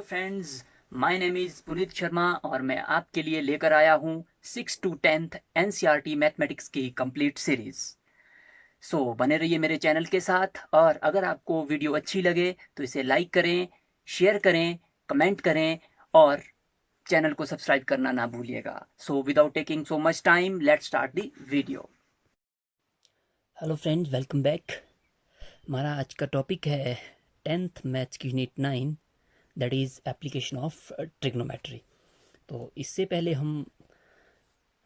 Friends, my name is Puneet Sharma और मैं आपके लिए लेकर आया हूँ 6 टू 10th एनसीईआरटी मैथमेटिक्स की कंप्लीट सीरीज़। बने रहिए मेरे चैनल के साथ और अगर आपको वीडियो अच्छी लगे तो इसे लाइक करें, शेयर करें, कमेंट करें और चैनल को सब्सक्राइब करना ना भूलिएगा। Without taking so much time, let's start the video. Hello friends, welcome back. हमारा आज का टॉपिक है 10th मैथ्स की unit 9, that is application of trigonometry. तो इससे पहले हम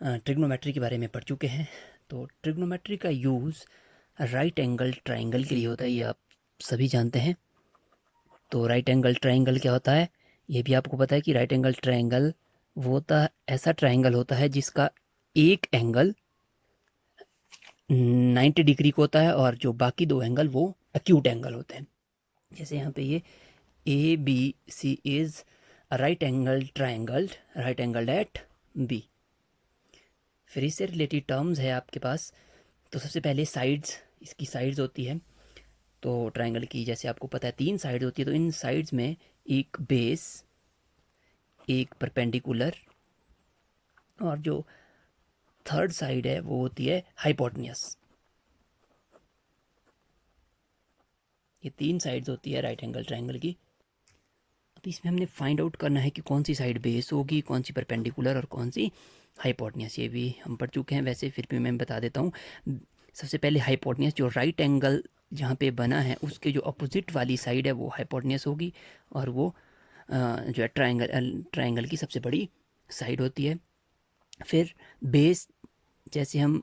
ट्रिग्नोमेट्री के बारे में पढ़ चुके हैं। तो ट्रिग्नोमेट्री का यूज़ राइट एंगल ट्राइंगल के लिए होता है, ये आप सभी जानते हैं। तो राइट एंगल ट्राइंगल क्या होता है, ये भी आपको पता है कि राइट एंगल ट्राइंगल वो होता है, ऐसा ट्राइंगल होता है जिसका एक एंगल 90 डिग्री का होता है और जो बाकी दो एंगल वो एक्यूट एंगल होते हैं। जैसे यहाँ पे ये ABC is a right angled triangle, right angled at B। फिर इससे रिलेटेड टर्म्स है आपके पास। तो सबसे पहले साइड्स, इसकी साइड्स होती है। तो ट्राइंगल की जैसे आपको पता है 3 साइड्स होती है। तो इन साइड्स में एक बेस, एक परपेंडिकुलर और जो थर्ड साइड है वो होती है हाइपोटेन्यूस। ये 3 साइड्स होती है राइट एंगल ट्राइंगल की। अब इसमें हमने फाइंड आउट करना है कि कौन सी साइड बेस होगी, कौन सी परपेंडिकुलर और कौन सी हाइपोटेन्यूस। ये भी हम पढ़ चुके हैं, वैसे फिर भी मैं बता देता हूँ। सबसे पहले हाइपोटेन्यूस, जो राइट एंगल जहाँ पे बना है उसके जो अपोजिट वाली साइड है वो हाइपोटेन्यूस होगी और वो जो है ट्राइंगल की सबसे बड़ी साइड होती है। फिर बेस, जैसे हम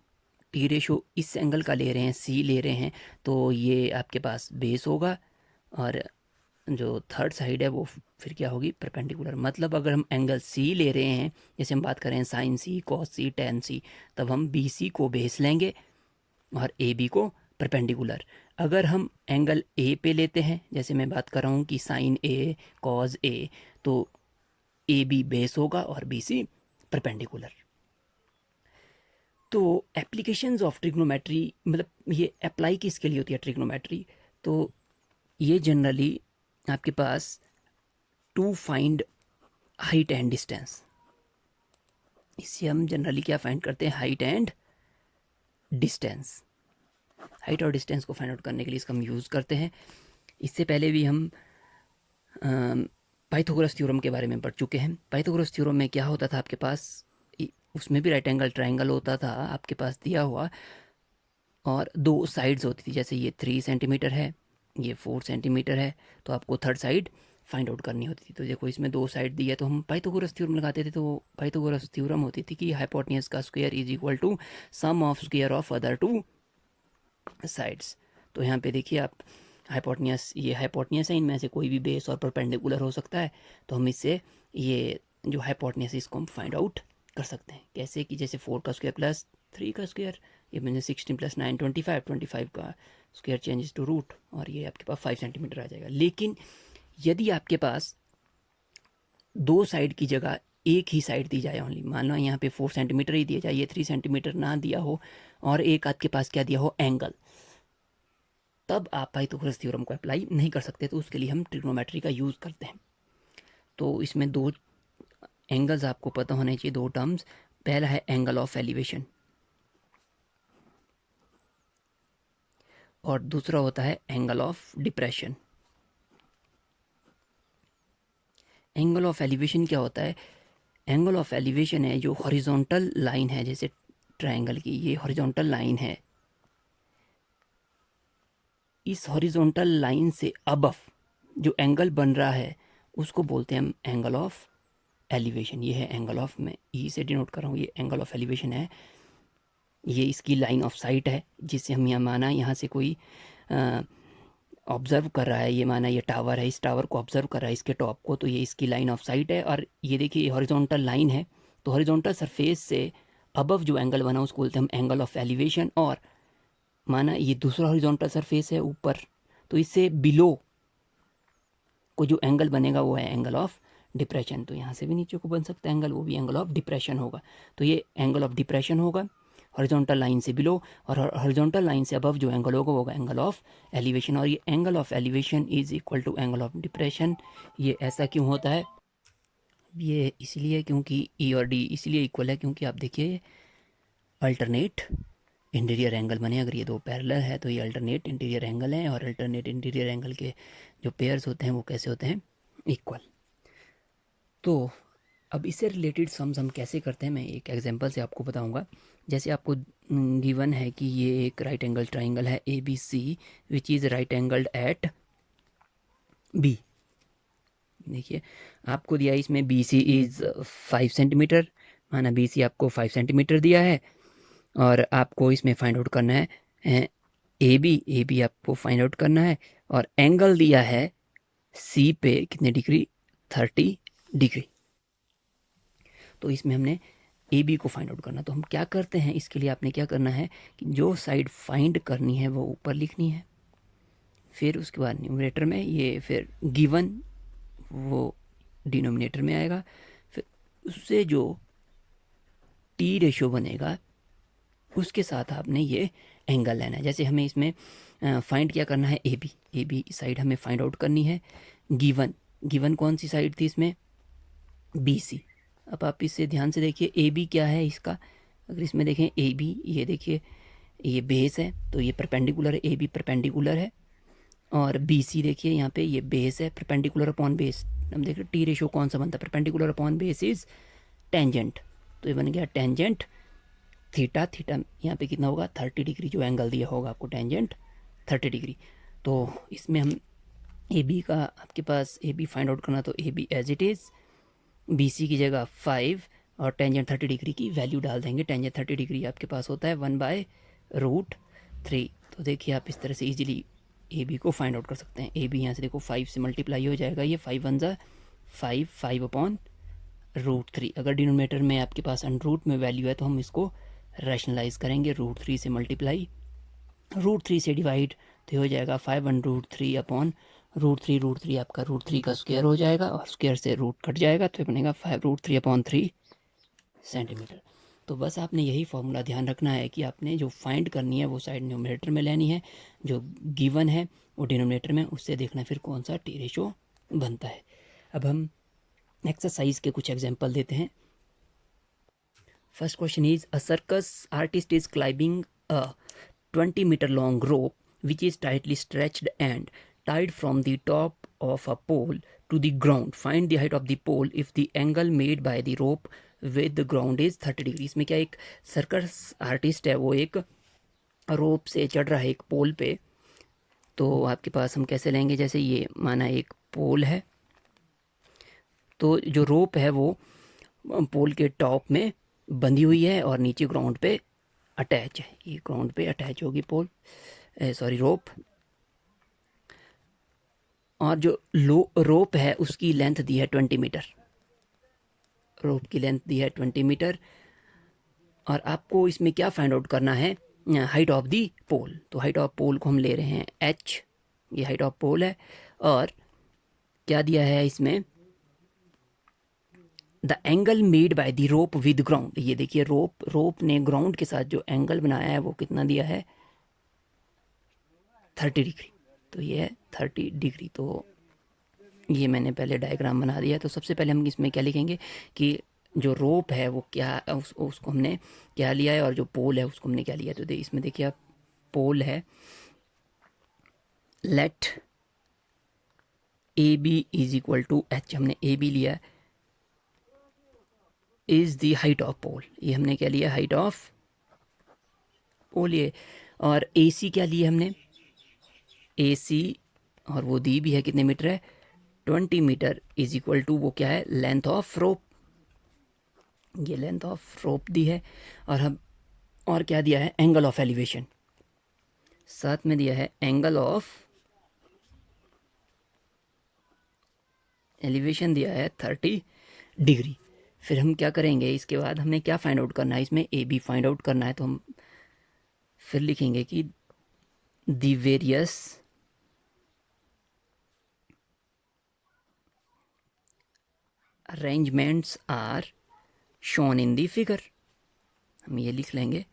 टी रेशो इस एंगल का ले रहे हैं, सी ले रहे हैं, तो ये आपके पास बेस होगा और जो थर्ड साइड है वो फिर क्या होगी, परपेंडिकुलर। मतलब अगर हम एंगल सी ले रहे हैं, जैसे हम बात करें साइन सी, कॉस सी, टेन सी, तब हम बी सी को बेस लेंगे और ए बी को परपेंडिकुलर। अगर हम एंगल ए पे लेते हैं, जैसे मैं बात कर रहा हूँ कि साइन ए, कॉस ए, तो ए बी बेस होगा और बी सी परपेंडिकुलर। तो एप्लीकेशंस ऑफ ट्रिग्नोमेट्री, मतलब ये अप्लाई किसके लिए होती है ट्रिग्नोमेट्री, तो ये जनरली आपके पास to find height and distance, इससे हम जनरली क्या फाइंड करते हैं, हाइट एंड डिस्टेंस। हाइट और डिस्टेंस को फाइंड आउट करने के लिए इसका हम यूज़ करते हैं। इससे पहले भी हम पाइथागोरस थ्योरम के बारे में पढ़ चुके हैं। पाइथागोरस थ्योरम में क्या होता था आपके पास, उसमें भी राइट एंगल ट्राइंगल होता था आपके पास दिया हुआ और दो साइड्स होती थी। जैसे ये 3 सेंटीमीटर है, ये 4 सेंटीमीटर है, तो आपको थर्ड साइड फाइंड आउट करनी होती थी। तो देखो इसमें 2 साइड दी है तो हम पाइथागोरस थ्योरम लगाते थे। तो पाइथागोरस थ्योरम होती थी कि हाइपोटेन्यूस का square is equal to sum of square of other 2 sides. तो यहाँ पे देखिए आप, हाइपोटेन्यूस, ये हाइपोटेन्यूस है, इनमें से कोई भी बेस और परपेंडिकुलर हो सकता है। तो हम इससे ये जो हाइपोटेन्यूस इसको हम फाइंड आउट कर सकते हैं। कैसे कि जैसे 4 का स्क्वायर प्लस 3 का स्क्वायर, ये मैंने 16 प्लस 9 25 का स्क्वायर चेंजेस टू रूट, और ये आपके पास 5 सेंटीमीटर आ जाएगा। लेकिन यदि आपके पास 2 साइड की जगह एक ही साइड दी जाए ओनली, मान लो यहाँ पे 4 सेंटीमीटर ही दिया जाए, ये 3 सेंटीमीटर ना दिया हो और एक आपके पास क्या दिया हो, एंगल, तब आप पाइथागोरस थ्योरम को अप्लाई नहीं कर सकते। तो उसके लिए हम ट्रिग्नोमेट्री का यूज़ करते हैं। तो इसमें 2 एंगल्स आपको पता होने चाहिए, 2 टर्म्स। पहला है एंगल ऑफ एलिवेशन और दूसरा होता है angle of depression. Angle of elevation क्या होता है, एंगल ऑफ एलिवेशन है जो हॉरिजॉन्टल लाइन है, जैसे ट्रायंगल की ये हॉरिजॉन्टल लाइन है, इस हॉरिजॉन्टल लाइन से अबव जो एंगल बन रहा है उसको बोलते हैं हम एंगल ऑफ एलिवेशन। ये है एंगल ऑफ, मैं ई से डिनोट कर रहा हूँ, ये एंगल ऑफ एलिवेशन है। ये इसकी लाइन ऑफ साइट है, जिससे हम यहाँ माना यहाँ से कोई ऑब्जर्व कर रहा है, ये माना ये टावर है, इस टावर को ऑब्जर्व कर रहा है, इसके टॉप को, तो ये इसकी लाइन ऑफ साइट है। और ये देखिए हॉरिजॉन्टल लाइन है, तो हॉरिजॉन्टल सरफेस से अबव जो एंगल बना उसको बोलते हैं हम एंगल ऑफ एलिवेशन। और माना ये दूसरा हॉरिजॉन्टल सरफेस है ऊपर, तो इससे बिलो को जो एंगल बनेगा वो है एंगल ऑफ डिप्रेशन। तो यहाँ से भी नीचे को बन सकता है एंगल, वो भी एंगल ऑफ डिप्रेशन होगा। तो ये एंगल ऑफ डिप्रेशन होगा। हॉरिजॉन्टल लाइन से बिलो, और हॉरिजॉन्टल लाइन से अबव जो एंगल होगा वो होगा एंगल ऑफ एलिवेशन, और ये angle of elevation is equal to angle of depression. ये ऐसा क्यों होता है? ये इसलिए क्योंकि ई और डी इसलिए इक्वल है क्योंकि आप देखिए अल्टरनेट इंटीरियर एंगल बने, अगर ये दो पैरेलल है तो ये अल्टरनेट इंटीरियर एंगल है, और अल्टरनेट इंटीरियर एंगल के जो पेयर्स होते हैं वो कैसे होते हैं? इक्वल। तो अब इससे रिलेटेड सम्स हम कैसे करते हैं मैं एक एग्जांपल से आपको बताऊंगा। जैसे आपको गिवन है कि ये एक राइट एंगल ट्राइंगल है A B C which is right angled at B. देखिए आपको दिया है इसमें बी सी इज़ 5 सेंटीमीटर, माना बी सी आपको 5 सेंटीमीटर दिया है, और आपको इसमें फाइंड आउट करना है ए बी आपको फाइंड आउट करना है, और एंगल दिया है सी पे कितने डिग्री? 30 डिग्री। तो इसमें हमने ए बी को फाइंड आउट करना, तो हम क्या करते हैं इसके लिए? आपने क्या करना है कि जो साइड फाइंड करनी है वो ऊपर लिखनी है, फिर उसके बाद न्यूमरेटर में ये, फिर गिवन वो डिनोमिनेटर में आएगा, फिर उससे जो टी रेशो बनेगा उसके साथ आपने ये एंगल लेना है। जैसे हमें इसमें फाइंड क्या करना है? ए बी साइड हमें फाइंड आउट करनी है। गिवन कौन सी साइड थी इसमें? B C. अब आप इससे ध्यान से देखिए ए बी क्या है इसका, अगर इसमें देखें ए बी, ये देखिए ये बेस है तो ये परपेंडिकुलर है, ए बी परपेंडिकुलर है, और बी सी देखिए यहाँ पे ये बेस है, परपेंडिकुलर अपॉन बेस। हम देखिए टी रेशो कौन सा बनता है? Perpendicular upon base is tangent, तो ये बन गया टेंजेंट थीटा। थीटा यहाँ पे कितना होगा? 30 डिग्री, जो एंगल दिया होगा आपको टेंजेंट 30 डिग्री। तो इसमें हम ए बी का आपके पास ए बी फाइंड आउट करना, तो A B as it is B C की जगह 5 और टेंजेंट 30 डिग्री की वैल्यू डाल देंगे। टेंजेंट 30 डिग्री आपके पास होता है 1/√3। तो देखिए आप इस तरह से इजीली ए बी को फाइंड आउट कर सकते हैं। ए बी यहाँ से देखो 5 से मल्टीप्लाई हो जाएगा, ये 5 वन ज़ा 5, 5/√3। अगर डिनोमिनेटर में आपके पास अंडर में वैल्यू है तो हम इसको रैशनलाइज करेंगे, √3 से मल्टीप्लाई, √3 से डिवाइड, तो हो जाएगा 5/√3 √3 आपका √3 का स्क्वायर हो जाएगा, और स्क्वायर से रूट कट जाएगा तो बनेगा 5√3/3 सेंटीमीटर। तो बस आपने यही फॉर्मूला ध्यान रखना है कि आपने जो फाइंड करनी है वो साइड न्यूमरेटर में लेनी है, जो गिवन है वो डिनोमिनेटर में, उससे देखना फिर कौन सा टी रेशो बनता है। अब हम एक्सरसाइज के कुछ एग्जांपल देते हैं। First question is a circus artist is climbing a 20-meter long rope which is tightly stretched and tied from the top of a pole to the ground. Find the height of the pole if the angle made by the rope with the ground is 30 degree. इसमें क्या, एक circus artist है वो एक रोप से चढ़ रहा है एक पोल पे, तो आपके पास हम कैसे लेंगे? जैसे ये माना एक पोल है, तो जो रोप है वो पोल के टॉप में बंधी हुई है और नीचे ग्राउंड पे अटैच है, ये ग्राउंड पे अटैच होगी पोल रोप, और जो रोप है उसकी लेंथ दी है 20 मीटर, रोप की लेंथ दी है 20 मीटर, और आपको इसमें क्या फाइंड आउट करना है? हाइट ऑफ दी पोल। तो हाइट ऑफ पोल को हम ले रहे हैं h, ये हाइट ऑफ पोल है, और क्या दिया है इसमें? The angle made by the rope with ground. ये देखिए रोप ने ग्राउंड के साथ जो एंगल बनाया है वो कितना दिया है? 30 डिग्री। तो ये है 30 डिग्री। तो ये मैंने पहले डायग्राम बना दिया। तो सबसे पहले हम इसमें क्या लिखेंगे कि जो रोप है वो क्या, उसको हमने क्या लिया है, और जो पोल है उसको हमने क्या लिया है। तो इसमें देखिए आप, पोल है, let A B is equal to H, हमने ए बी लिया, is the height of pole, ये हमने क्या लिया? हाइट ऑफ पोल ये। और ए सी क्या लिया हमने? ए सी, और वो दी भी है कितने मीटर है? 20 मीटर, इज इक्वल टू वो क्या है? लेंथ ऑफ रोप, ये लेंथ ऑफ रोप दी है। और हम और क्या दिया है? एंगल ऑफ एलिवेशन, साथ में दिया है एंगल ऑफ एलिवेशन दिया है 30 डिग्री। फिर हम क्या करेंगे इसके बाद? हमें क्या फाइंड आउट करना है इसमें? ए बी फाइंड आउट करना है। तो हम फिर लिखेंगे कि the various arrangements are shown in the figure, हम ये लिख लेंगे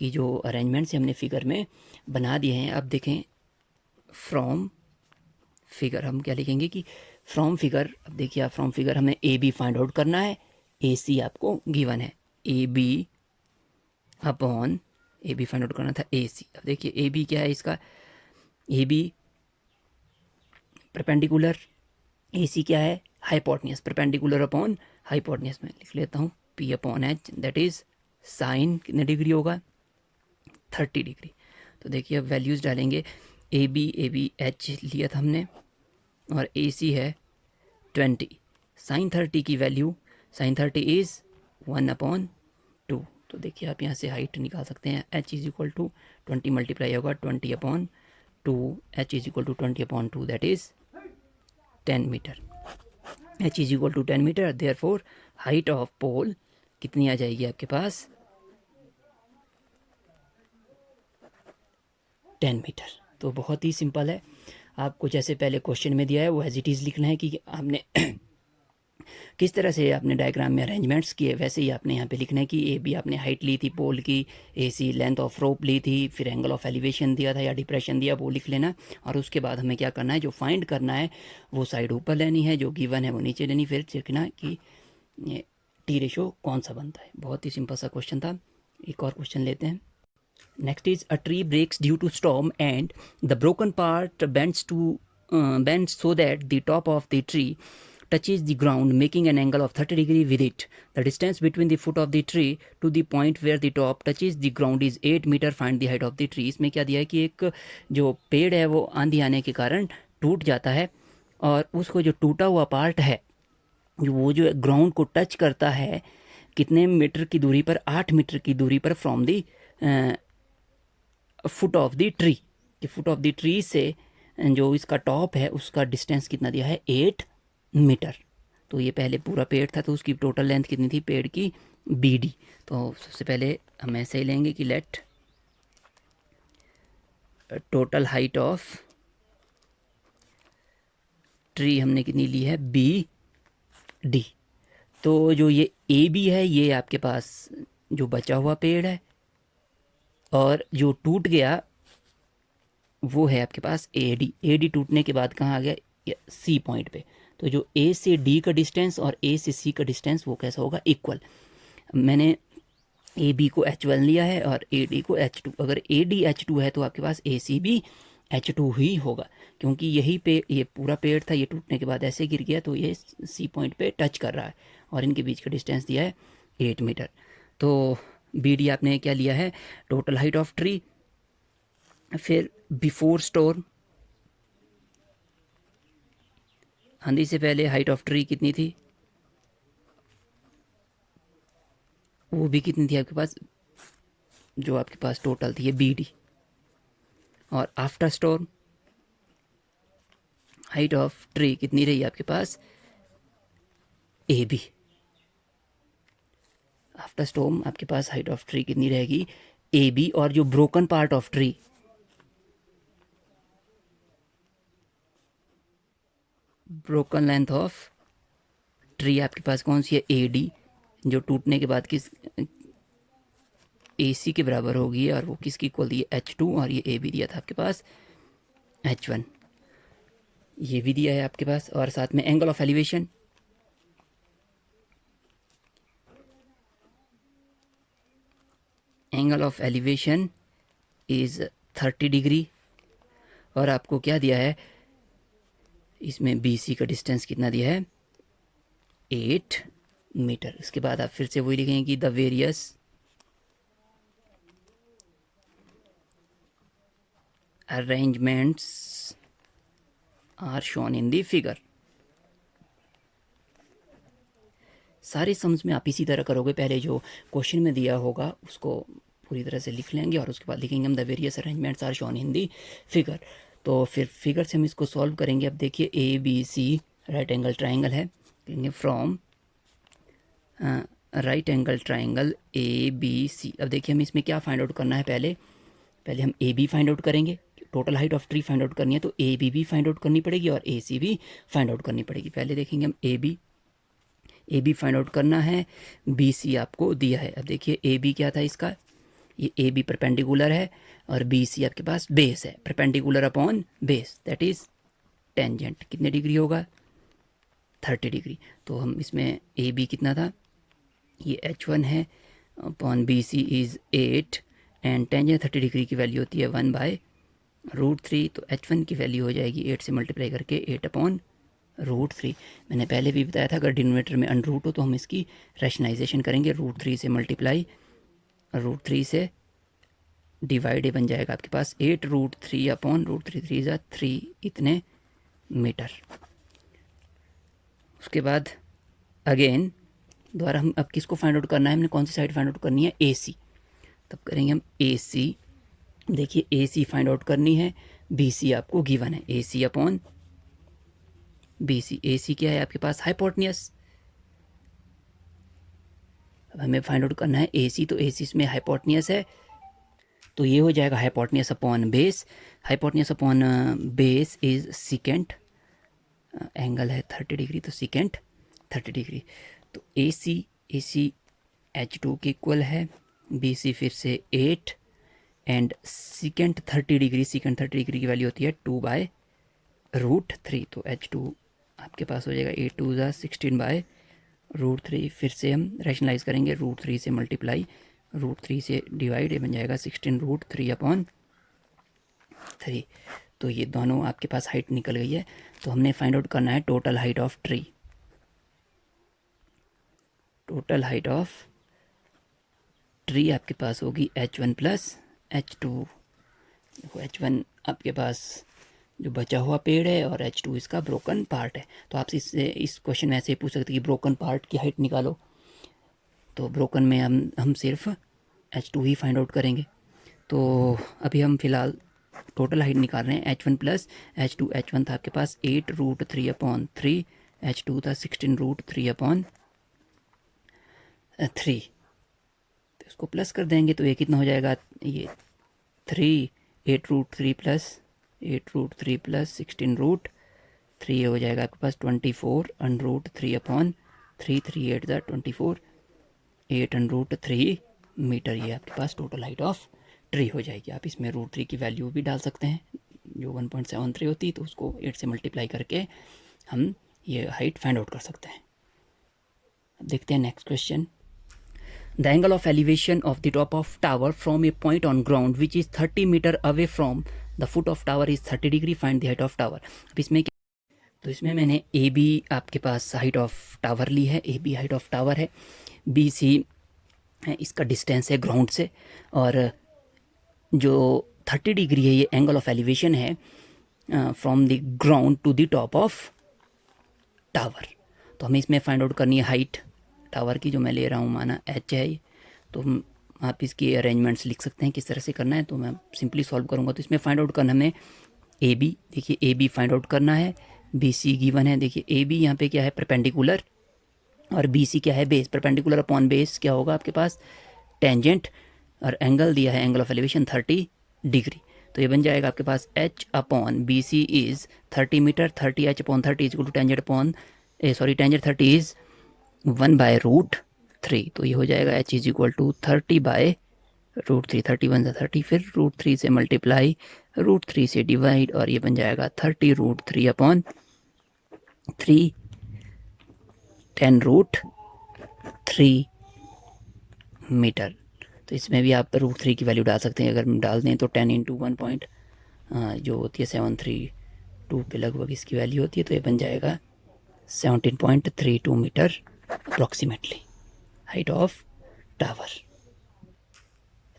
आपकी जो अरेंजमेंट्स हमने फिगर में बना दिए हैं। अब देखें फ्रॉम फिगर हम क्या लिखेंगे कि फ्रॉम फिगर, अब देखिए आप फ्रॉम फिगर हमें ए बी फाइंड आउट करना है, ए सी आपको गिवन है, A B upon A B find out करना था ए सी। अब देखिए ए बी क्या है इसका, ए बी परपेंडिकुलर, ए सी क्या है हाइपोटेन्यूस, परपेंडिकुलर अपॉन हाइपोटेन्यूस में लिख लेता हूँ P upon H, that is sine कितने डिग्री होगा 30 डिग्री। तो देखिए अब वैल्यूज़ डालेंगे, ए बी एच लिया था हमने और ए सी है 20, साइन 30 की वैल्यू, साइन 30 इज़ 1/2। तो देखिए आप यहाँ से हाइट निकाल सकते हैं, h is equal to 20 multiply होगा 20/2, h is equal to 20/2 that is 10 metre, h is equal to 10 metre. Therefore height of pole कितनी आ जाएगी आपके पास 10 मीटर। तो बहुत ही सिंपल है, आपको जैसे पहले क्वेश्चन में दिया है वो एज इट इज़ लिखना है कि आपने किस तरह से आपने डायग्राम में अरेंजमेंट्स किए, वैसे ही आपने यहाँ पे लिखना है कि ए बी आपने हाइट ली थी पोल की, ए सी लेंथ ऑफ रोप ली थी, फिर एंगल ऑफ एलिवेशन दिया था या डिप्रेशन दिया वो लिख लेना। और उसके बाद हमें क्या करना है, जो फाइंड करना है वो साइड ऊपर लेनी है, जो गिवन है वो नीचे लेनी, फिर देखना कि टी रेशो कौन सा बनता है। बहुत ही सिंपल सा क्वेश्चन था। एक और क्वेश्चन लेते हैं। Next is a tree breaks due to storm and the broken part bends so that the top of the tree touches the ground, making an angle of 30 degree with it. The distance between the foot of the tree to the point where the top touches the ground is 8 meter. Find the height of the tree. इसमें क्या दिया है कि एक जो पेड़ है वो आंधी आने के कारण टूट जाता है और उसको जो टूटा हुआ पार्ट है वो जो ग्राउंड को टच करता है कितने मीटर की दूरी पर, 8 मीटर की दूरी पर from the foot of the tree, कि फुट ऑफ द ट्री से जो इसका टॉप है उसका डिस्टेंस कितना दिया है 8 मीटर। तो ये पहले पूरा पेड़ था तो उसकी टोटल लेंथ कितनी थी पेड़ की बी डी। तो सबसे पहले हम ऐसे ही लेंगे कि let total height of tree हमने कितनी ली है बी डी। तो जो ये ए बी है ये आपके पास जो बचा हुआ पेड़ है और जो टूट गया वो है आपके पास ए डी। ए डी टूटने के बाद कहाँ आ गया सी पॉइंट पे। तो जो ए से डी का डिस्टेंस और ए से सी का डिस्टेंस वो कैसा होगा इक्वल। मैंने ए बी को H1 लिया है और ए डी को H2। अगर ए डी H2 है तो आपके पास ए सी भी H2 ही होगा, क्योंकि यही पे ये पूरा पेड़ था, ये टूटने के बाद ऐसे गिर गया तो ये सी पॉइंट पे टच कर रहा है और इनके बीच का डिस्टेंस दिया है 8 मीटर। तो बी डी आपने क्या लिया है टोटल हाइट ऑफ ट्री। फिर बिफोर स्टॉर्म, आंधी से पहले हाइट ऑफ ट्री कितनी थी वो भी कितनी थी आपके पास, जो आपके पास टोटल थी ये बी डी। और after storm height of tree कितनी रही आपके पास ए बी। आफ्टर स्टॉर्म आपके पास हाइट ऑफ ट्री कितनी रहेगी ए बी। और जो broken part of tree, broken length of tree आपके पास कौन सी है ए डी, जो टूटने के बाद किस ए सी के बराबर होगी और वो किसकी इक्वल दी है H2। और ये ए बी दिया था आपके पास H1, ये भी दिया है आपके पास। और साथ में angle of elevation, angle of elevation is 30 degree. और आपको क्या दिया है इसमें बी सी का डिस्टेंस कितना दिया है 8 मीटर। इसके बाद आप फिर से वही लिखेंगे कि the various arrangements are shown in the figure. सारे सम्स में आप इसी तरह करोगे, पहले जो क्वेश्चन में दिया होगा उसको पूरी तरह से लिख लेंगे और उसके बाद लिखेंगे हम the various arrangements are shown in the figure. तो फिर फिगर से हम इसको सॉल्व करेंगे। अब देखिए A B C right angle triangle है, कहेंगे from right angle triangle A B C. अब देखिए हमें इसमें क्या फाइंड आउट करना है, पहले हम ए बी फाइंड आउट करेंगे। Total height of tree find out करनी है तो ए बी भी फाइंड आउट करनी पड़ेगी और ए सी भी फाइंड आउट करनी पड़ेगी। पहले देखेंगे हम ए बी फाइंड आउट करना है, बी सी आपको दिया है। अब देखिए ए बी क्या था इसका ये ए बी परपेंडिकुलर है और बी सी आपके पास बेस है, perpendicular upon base that is tangent कितने डिग्री होगा 30 डिग्री। तो हम इसमें ए बी कितना था, ये H1 है upon B C is 8 and tangent 30 degree की वैल्यू होती है 1/√3। तो H1 की वैल्यू हो जाएगी 8 से मल्टीप्लाई करके 8/√3। मैंने पहले भी बताया था अगर डिनोमिनेटर में अंडर रूट हो तो हम इसकी रैशनलाइजेशन करेंगे, √3 से मल्टीप्लाई √3 से डिवाइड बन जाएगा आपके पास 8√3/√3 3 ज़ा 3 इतने मीटर। उसके बाद अगेन दोबारा हम अब किसको फाइंड आउट करना है, हमने कौन सी साइड फाइंड आउट करनी है, ए सी। तब करेंगे हम ए सी, देखिए ए सी फाइंड आउट करनी है, बी सी आपको गिवन है, ए सी अपॉन बी सी। ए सी क्या है आपके पास हाइपोटेन्यूस, अब हमें फाइंड आउट करना है ए सी, तो ए सी इसमें हाइपोटेन्यूस है तो ये हो जाएगा hypotenuse upon base. Hypotenuse upon base is secant, angle है 30 डिग्री तो सिकेंट 30 डिग्री। तो ए सी H2 के इक्वल है, बी सी फिर से 8 and secant 30 degree, secant 30 degree की वैल्यू होती है 2/√3। तो H2 आपके पास हो जाएगा 8 2 ज़ा 16/√3। फिर से हम रैशनलाइज करेंगे, √3 से मल्टीप्लाई √3 से डिवाइड, ये बन जाएगा 16√3/3। तो ये दोनों आपके पास हाइट निकल गई है। तो हमने फाइंड आउट करना है total height of tree. Total height of tree आपके पास होगी H1 प्लस H2। देखो H1 आपके पास जो बचा हुआ पेड़ है और H2 इसका ब्रोकन पार्ट है। तो आपसे इस क्वेश्चन में ऐसे ही पूछ सकते कि ब्रोकन पार्ट की हाइट निकालो, तो ब्रोकन में हम सिर्फ H2 ही फाइंड आउट करेंगे। तो अभी हम फिलहाल टोटल हाइट निकाल रहे हैं H1 प्लस H2। H1 था आपके पास 8√3/3, H2 था 16√3/3। तो इसको प्लस कर देंगे तो ये कितना हो जाएगा, ये 8√3 प्लस 16√3 हो जाएगा आपके पास 24√3/3, 3 8 ज़ा 24, 8√3 मीटर। ये आपके पास टोटल हाइट ऑफ ट्री हो जाएगी। आप इसमें √3 की वैल्यू भी डाल सकते हैं जो 1.73 होती है, तो उसको 8 से मल्टीप्लाई करके हम ये हाइट फाइंड आउट कर सकते हैं। अब देखते हैं next question. The angle of elevation of the top of tower from a point on ground which is 30 metre away from the foot of tower is 30 degree, find the height of tower. अब इसमें तो इसमें मैंने A B आपके पास height of tower ली है, A B height of tower है, बी सी इसका डिस्टेंस है ग्राउंड से, और जो 30 डिग्री है ये एंगल ऑफ एलिवेशन है from the ground to the top of tower. तो हमें इसमें फाइंड आउट करनी है हाइट टावर की, जो मैं ले रहा हूँ माना H है। तो आप इसकी अरेंजमेंट्स लिख सकते हैं किस तरह से करना है, तो मैं सिंपली सॉल्व करूँगा। तो इसमें फाइंड आउट करना हमें ए बी, देखिए ए बी फाइंड आउट करना है, बी सी गिवन है, देखिए ए बी यहाँ पे क्या है परपेंडिकुलर और बी सी क्या है बेस। परपेंडिकुलर अपॉन बेस क्या होगा आपके पास टेंजेंट, और एंगल दिया है एंगल ऑफ एलिवेशन 30 डिग्री। तो ये बन जाएगा आपके पास H upon B C is 30 metre, 30 H upon 30 is equal to tangent upon tangent 30 is 1/√3। तो ये हो जाएगा H इज इक्वल टू 30/√3, 31 30, फिर √3 से मल्टीप्लाई √3 से डिवाइड, और ये बन जाएगा 30√3/3 10√3 मीटर। तो इसमें भी आप √3 की वैल्यू डाल सकते हैं, अगर हम डाल दें तो 10 × 1 जो होती है 732 पे लगभग इसकी वैल्यू होती है। तो ये बन जाएगा 17.32 metre approximately height of tower.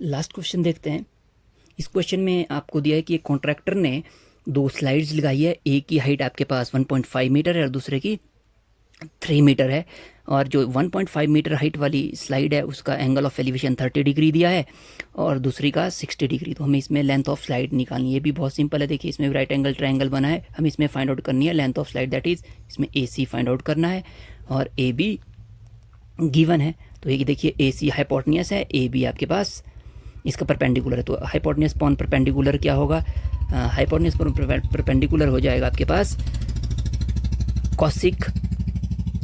Last question देखते हैं। इस क्वेश्चन में आपको दिया है कि एक कॉन्ट्रैक्टर ने 2 स्लाइड्स लगाई है, एक की हाइट आपके पास 1.5 मीटर है और दूसरे की 3 मीटर है, और जो 1.5 मीटर हाइट वाली स्लाइड है उसका एंगल ऑफ एलिवेशन 30 डिग्री दिया है और दूसरी का 60 डिग्री। तो हमें इसमें लेंथ ऑफ स्लाइड निकालनी है, ये भी बहुत सिंपल है। देखिए इसमें राइट एंगल ट्रायंगल बना है, हम इसमें फाइंड आउट करनी है length of slide, that is इसमें ए सी फाइंड आउट करना है और ए बी गिवन है। तो ये देखिए ए सी हाइपोटेन्यूस है, ए बी आपके पास इसका परपेंडिकुलर है। तो हाइपोटेन्यूस अपॉन परपेंडिकुलर क्या होगा, हाइपोटेन्यूस परपेंडिकुलर हो जाएगा आपके पास कॉसिक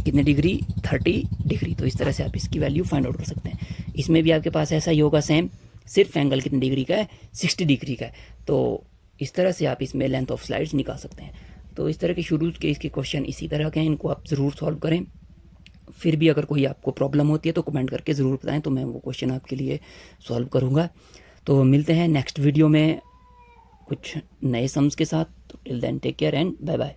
कितने डिग्री 30 डिग्री। तो इस तरह से आप इसकी वैल्यू फाइंड आउट कर सकते हैं। इसमें भी आपके पास ऐसा ही होगा, सेम सिर्फ एंगल कितने डिग्री का है, 60 डिग्री का है। तो इस तरह से आप इसमें लेंथ ऑफ स्लाइड्स निकाल सकते हैं। तो इस तरह के शुरू के इसके क्वेश्चन इसी तरह के हैं, इनको आप ज़रूर सॉल्व करें। फिर भी अगर कोई आपको प्रॉब्लम होती है तो कमेंट करके ज़रूर बताएं, तो मैं वो क्वेश्चन आपके लिए सॉल्व करूँगा। तो मिलते हैं नेक्स्ट वीडियो में कुछ नए सम्स के साथ। तो till then take care and bye bye.